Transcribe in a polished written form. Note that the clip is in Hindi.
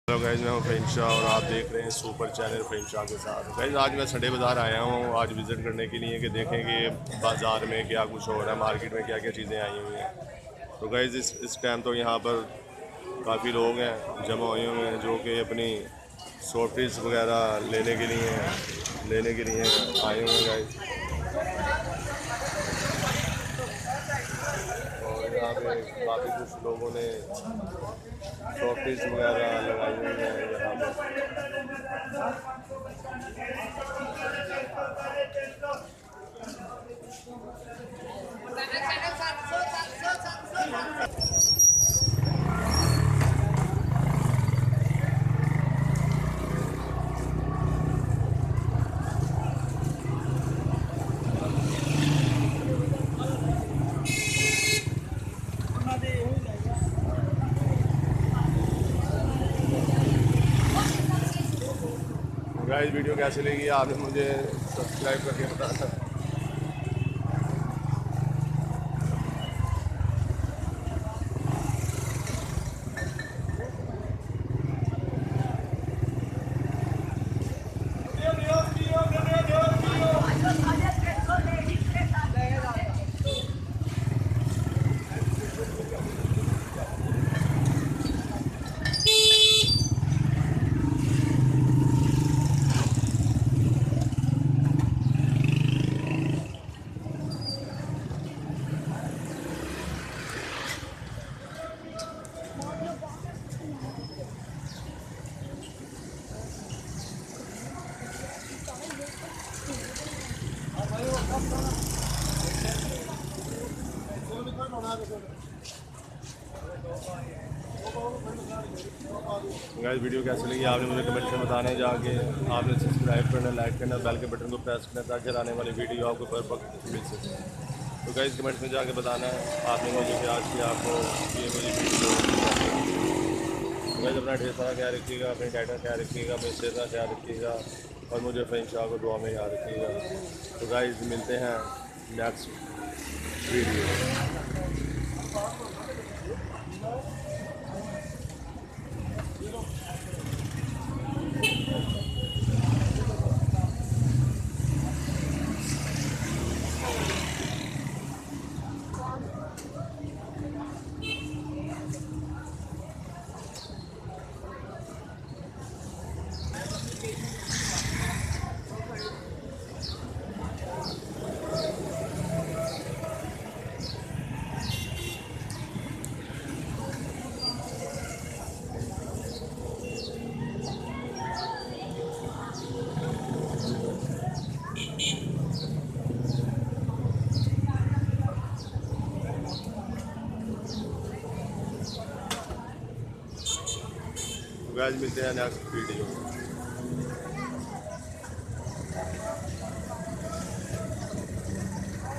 हेलो गाइस, मैं हूं फ़हीम शाह और आप देख रहे हैं सुपर चैनल फ़हीम शाह के साथ। गाइस, आज मैं संडे बाज़ार आया हूं आज विज़िट करने के लिए कि देखें कि बाज़ार में क्या कुछ हो रहा है, मार्केट में क्या क्या चीज़ें आई हुई हैं। तो गाइस, इस टाइम तो यहां पर काफ़ी लोग हैं जमा हुए हुए हैं जो कि अपनी सॉफ्टवेयर वगैरह लेने के लिए आए हुए हैं गाइस। और यहाँ पे काफ़ी कुछ लोगों ने सॉफ्टवेयर वगैरह लगाई हुई हैं यहाँ पर। गाइस, वीडियो कैसी लगी आपने मुझे सब्सक्राइब करके बताना। गाइस, वीडियो कैसी लगी आपने मुझे कमेंट में बताना है। जाके आपने सब्सक्राइब करना, लाइक करना, बेल के बटन को प्रेस करना ताकि आने वाली वीडियो आपको बर वक्त मिल सके। तो गाइस, कमेंट में जाके बताना है आपने मुझे क्या आज किया, आपको ये मेरी वीडियो। गाइस, अपना ढेर सारा ख्याल रखिएगा, अपने डाइट का ख्याल रखिएगा, अपने सेहत का ख्याल रखिएगा और मुझे फ़हीम शाह को दुआ में याद रखिएगा। तो गाइस, मिलते हैं नेक्स्ट वीडियो। गाइस, मिलते हैं नेक्स्ट वीडियो।